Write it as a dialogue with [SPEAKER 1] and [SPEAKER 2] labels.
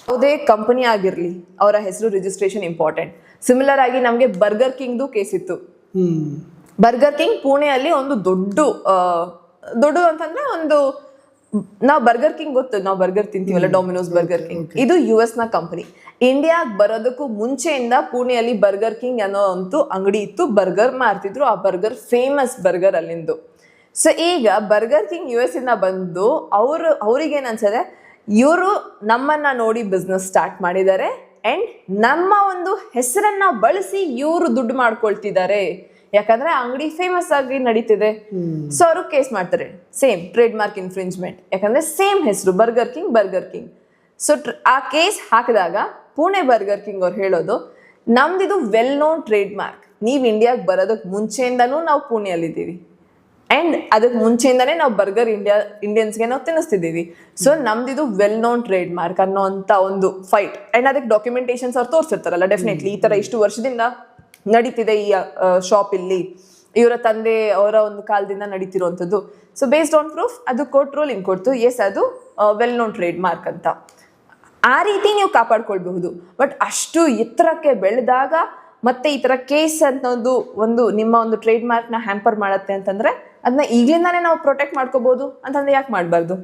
[SPEAKER 1] ಯಾವುದೇ ಕಂಪನಿ ಆಗಿರ್ಲಿ ಅವರ ಹೆಸರು ರಿಜಿಸ್ಟ್ರೇಷನ್ ಇಂಪಾರ್ಟೆಂಟ್. ಸಿಮಿಲರ್ ಆಗಿ ನಮ್ಗೆ ಬರ್ಗರ್ ಕಿಂಗ್ದು ಕೇಸ್ ಇತ್ತು. ಬರ್ಗರ್ ಕಿಂಗ್ ಪುಣೆಯಲ್ಲಿ ಒಂದು ದೊಡ್ಡ ಅಂತಂದ್ರೆ ಒಂದು ನಾವು ಬರ್ಗರ್ ಕಿಂಗ್ ಗೊತ್ತು, ನಾವು ಬರ್ಗರ್ ತಿಂತೀವಲ್ಲ, ಡೊಮಿನೋಸ್ ಬರ್ಗರ್ ಕಿಂಗ್, ಇದು US ನ ಕಂಪನಿ. ಇಂಡಿಯಾಗ್ ಬರೋದಕ್ಕೂ ಮುಂಚೆಯಿಂದ ಪುಣೆಯಲ್ಲಿ ಬರ್ಗರ್ ಕಿಂಗ್ ಅನ್ನೋ ಅಂತೂ ಅಂಗಡಿ ಇತ್ತು, ಬರ್ಗರ್ ಮಾರ್ತಿದ್ರು. ಆ ಬರ್ಗರ್ ಫೇಮಸ್ ಬರ್ಗರ್ ಅಲ್ಲಿಂದು. ಸೊ ಈಗ ಬರ್ಗರ್ ಕಿಂಗ್ US ಇಂದ ಬಂದು ಅವ್ರಿಗೇನ್ ಅನ್ಸದೆ, ಇವರು ನಮ್ಮನ್ನ ನೋಡಿ ಬಿಸ್ನೆಸ್ ಸ್ಟಾರ್ಟ್ ಮಾಡಿದ್ದಾರೆ ಅಂಡ್ ನಮ್ಮ ಒಂದು ಹೆಸರನ್ನ ಬಳಸಿ ಇವರು ದುಡ್ಡು ಮಾಡ್ಕೊಳ್ತಿದ್ದಾರೆ, ಯಾಕಂದ್ರೆ ಅಂಗಡಿ ಫೇಮಸ್ ಆಗಿ ನಡೀತಿದೆ. ಸೊ ಅವರು ಕೇಸ್ ಮಾಡ್ತಾರೆ, ಸೇಮ್ ಟ್ರೇಡ್ ಮಾರ್ಕ್ ಇನ್ಫ್ರಿಂಜ್ಮೆಂಟ್, ಯಾಕಂದ್ರೆ ಸೇಮ್ ಹೆಸರು ಬರ್ಗರ್ ಕಿಂಗ್. ಸೊ ಆ ಕೇಸ್ ಹಾಕಿದಾಗ ಪುಣೆ ಬರ್ಗರ್ ಕಿಂಗ್ ಅವ್ರು ಹೇಳೋದು, ನಮ್ದಿದು ವೆಲ್ ನೋನ್ ಟ್ರೇಡ್ ಮಾರ್ಕ್, ನೀವ್ ಇಂಡಿಯಾಗ್ ಬರೋದಕ್ ಮುಂಚೆಯಿಂದನೂ ನಾವು ಪುಣೆಯಲ್ಲಿದ್ದೀವಿ ಅಂಡ್ ಅದಕ್ಕೆ ಮುಂಚೆಯಿಂದಾನೇ ನಾವು ಬರ್ಗರ್ ಇಂಡಿಯನ್ಸ್ಗೆ ನಾವು ತಿನ್ನಿಸ್ತಿದ್ದೀವಿ. ಸೊ ನಮ್ದಿದು ವೆಲ್ ನೋನ್ ಟ್ರೇಡ್ ಮಾರ್ಕ್ ಅನ್ನೋ ಅಂತ ಒಂದು ಫೈಟ್ ಅಂಡ್ ಅದಕ್ಕೆ ಡಾಕ್ಯುಮೆಂಟೇಶನ್ಸ್ ಅವ್ರು ತೋರಿಸಿರ್ತಾರಲ್ಲ, ಡೆಫಿನೆಟ್ಲಿ ಈ ತರ ಇಷ್ಟು ವರ್ಷದಿಂದ ನಡೀತಿದೆ ಈ ಶಾಪ್ ಇಲ್ಲಿ, ಇವರ ತಂದೆ ಅವರ ಒಂದು ಕಾಲದಿಂದ ನಡೀತಿರುವಂಥದ್ದು. ಸೊ ಬೇಸ್ಡ್ ಆನ್ ಪ್ರೂಫ್ ಅದು ಕೋರ್ಟ್ ರೂಲಿಂಗ್ ಕೊಡ್ತು, ಎಸ್ ಅದು ವೆಲ್ ನೋನ್ ಟ್ರೇಡ್ ಮಾರ್ಕ್ ಅಂತ. ಆ ರೀತಿ ನೀವು ಕಾಪಾಡ್ಕೊಳ್ಬಹುದು. ಬಟ್ ಅಷ್ಟು ಎತ್ತರಕ್ಕೆ ಬೆಳೆದಾಗ ಮತ್ತೆ ಈ ತರ ಕೇಸ್ ಅನ್ನೋದು ಒಂದು ನಿಮ್ಮ ಒಂದು ಟ್ರೇಡ್ ಮಾರ್ಕ್ ನ ಹ್ಯಾಂಪರ್ ಮಾಡತ್ತೆ ಅಂತಂದ್ರೆ ಅದನ್ನ ಈಗ್ಲಿಂದಾನೇ ನಾವು ಪ್ರೊಟೆಕ್ಟ್ ಮಾಡ್ಕೋಬಹುದು ಅಂತಂದ್ರೆ ಯಾಕೆ ಮಾಡಬಾರ್ದು?